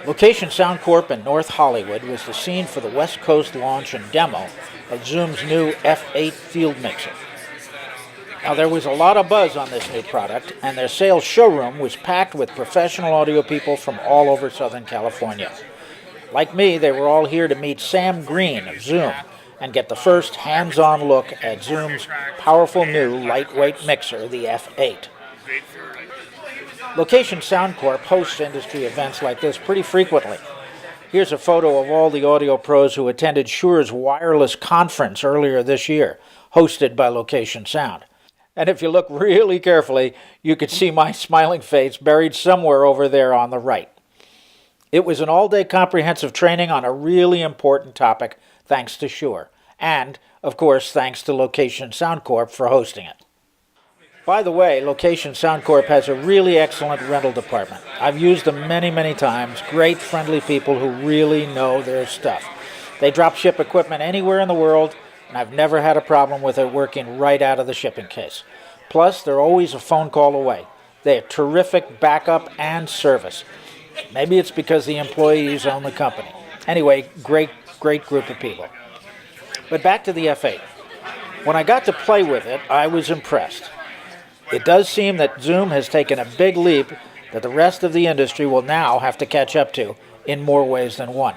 Location Sound Corp in North Hollywood was the scene for the West Coast launch and demo of Zoom's new F8 field mixer. Now, there was a lot of buzz on this new product, and their sales showroom was packed with professional audio people from all over Southern California. Like me, they were all here to meet Sam Green of Zoom and get the first hands-on look at Zoom's powerful new lightweight mixer, the F8. Location Sound Corp hosts industry events like this pretty frequently. Here's a photo of all the audio pros who attended Shure's wireless conference earlier this year, hosted by Location Sound. And if you look really carefully, you could see my smiling face buried somewhere over there on the right. It was an all-day comprehensive training on a really important topic, thanks to Shure. And, of course, thanks to Location Sound Corp for hosting it. By the way, Location Sound Corp has a really excellent rental department. I've used them many, many times. Great, friendly people who really know their stuff. They drop ship equipment anywhere in the world, and I've never had a problem with it working right out of the shipping case. Plus, they're always a phone call away. They have terrific backup and service. Maybe it's because the employees own the company. Anyway, great group of people. But back to the F8. When I got to play with it, I was impressed. It does seem that Zoom has taken a big leap that the rest of the industry will now have to catch up to in more ways than one.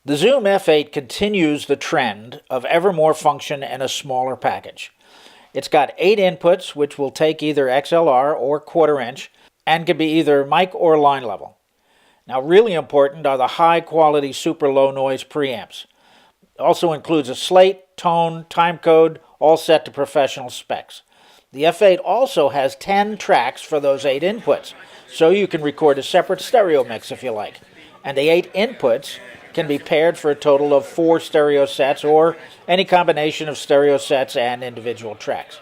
The Zoom F8 continues the trend of ever more function in a smaller package. It's got 8 inputs, which will take either XLR or quarter-inch, and can be either mic or line level. Now, really important are the high-quality super low-noise preamps. It also includes a slate, tone, timecode, all set to professional specs. The F8 also has 10 tracks for those 8 inputs, so you can record a separate stereo mix if you like. And the 8 inputs can be paired for a total of 4 stereo sets or any combination of stereo sets and individual tracks.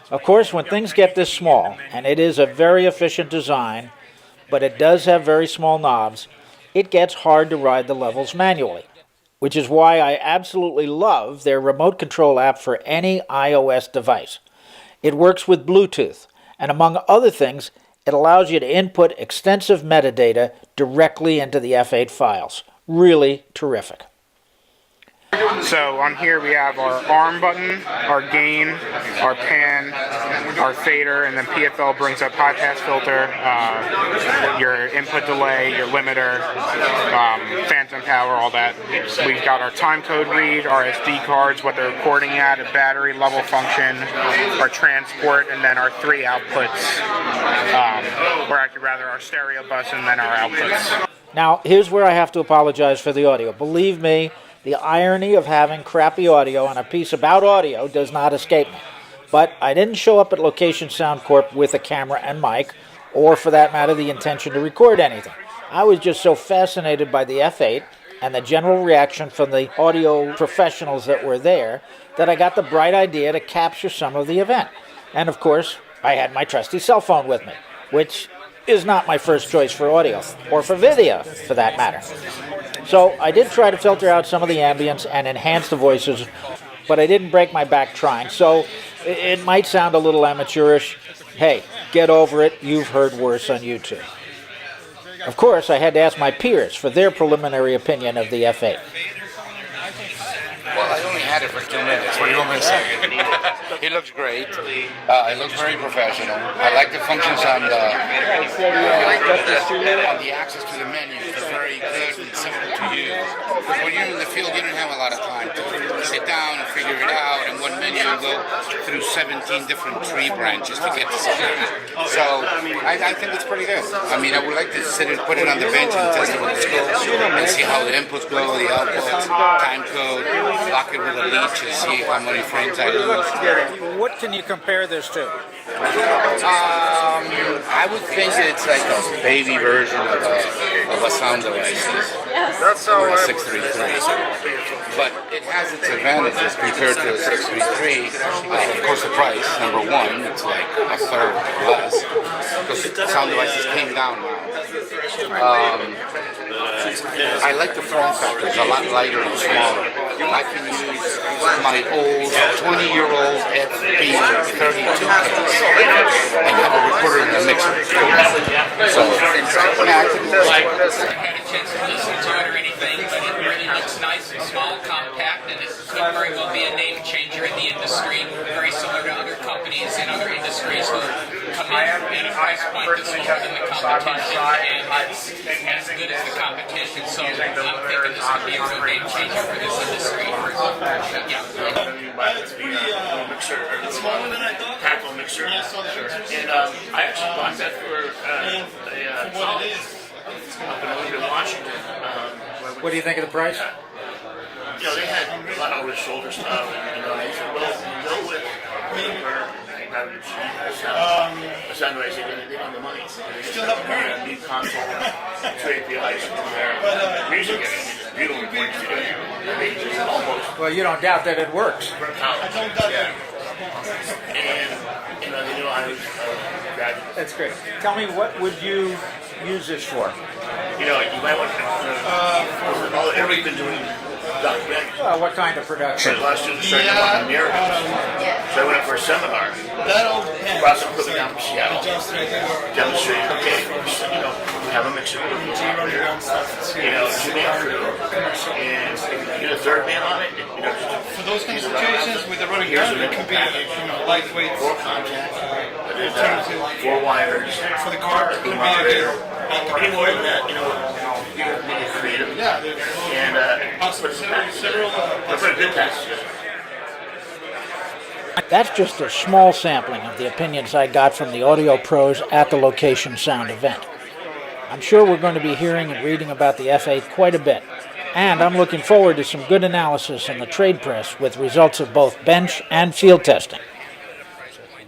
Of course, when things get this small, and it is a very efficient design, but it does have very small knobs, it gets hard to ride the levels manually, which is why I absolutely love their remote control app for any iOS device. It works with Bluetooth, and among other things, it allows you to input extensive metadata directly into the F8 files. Really terrific. So on here we have our arm button, our gain, our pan, our fader, and then PFL brings up high pass filter, your input delay, your limiter, phantom power, all that. We've got our time code read, our SD cards, what they're recording at, a battery level function, our transport, and then our 3 outputs, or actually rather our stereo bus and then our outputs. Now, here's where I have to apologize for the audio. Believe me, the irony of having crappy audio on a piece about audio does not escape me. But I didn't show up at Location Sound Corp with a camera and mic, or for that matter, the intention to record anything. I was just so fascinated by the F8 and the general reaction from the audio professionals that were there that I got the bright idea to capture some of the event. And of course, I had my trusty cell phone with me, which is not my first choice for audio, or for video, for that matter. So I did try to filter out some of the ambience and enhance the voices, but I didn't break my back trying, so it might sound a little amateurish. Hey, get over it, you've heard worse on YouTube. Of course, I had to ask my peers for their preliminary opinion of the F8. Well, I only had it for 2 minutes. What do you want me to say? It looks great. It looks very professional. I like the functions on the access to the menu. It's very good and simple to use. When you're in the field, you don't have a lot of time to sit down and figure it out. In one menu, you go through 17 different tree branches to get to something. So I think it's pretty good. I mean, I would like to sit and put it on the bench and test it with the scopes and see how the inputs go, the outputs, time code. Lock it with a leech and see how many frames I lose. What can you compare this to? I would think it's like a baby version of a sound device, or a 633. But it has its advantages compared to a 633. Of course, the price, number one, it's like a third less, because sound devices came down now. I like the form factor. It's a lot lighter and smaller. I can use my old 20-year-old FB32 case and have a recorder in the mixer. So, yeah, I can Had a chance to listen to it or anything, but it really looks nice and small, compact, and it could very well be a name changer in the industry, very similar to other companies in other industries who come in at a price point that's lower than the competition, and it's as good as the competition. So I'm thinking this could be a real game changer for this industry. Yeah. It's pretty mixer, smaller than I thought. Tackle mixer. Yeah, I saw that. And I actually bought that for a college up in Washington. What do you think of the price? You know, they had a lot of over-the-shoulder stuff, and they said, well, go with the Sunrise. They didn't have the money. They still have a new console, 2 APIs from there. Music is beautiful. Almost. Well, you don't doubt that it works. I don't doubt that. And they knew I was graduate. That's great. Tell me, what would you use this for? You might want to. Everybody's been doing documentaries. What kind of production? A lot of students started watching narratives. So I went up for a seminar. Brought some equipment down from Seattle. Demonstrated, okay, we have a mixer. Two man crew. And if you get a third man on it, For those kind of situations with the running gun, it can be lightweight. 4 contacts. 4 wires. For the car, it could be a good. Any more than that, you're maybe creative. Yeah, And put a good test. That's just a small sampling of the opinions I got from the audio pros at the Location Sound event. I'm sure we're going to be hearing and reading about the F8 quite a bit, and I'm looking forward to some good analysis in the trade press with results of both bench and field testing.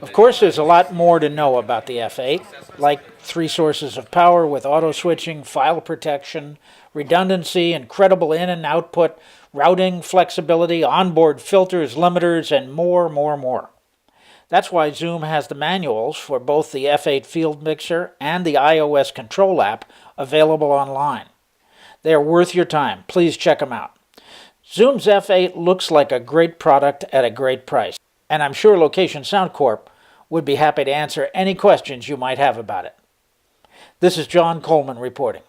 Of course, there's a lot more to know about the F8, like 3 sources of power with auto switching, file protection, redundancy, incredible in and output, routing, flexibility, onboard filters, limiters, and more. That's why Zoom has the manuals for both the F8 field mixer and the iOS control app available online. They are worth your time. Please check them out. Zoom's F8 looks like a great product at a great price, and I'm sure Location Sound Corp would be happy to answer any questions you might have about it. This is John Coleman reporting.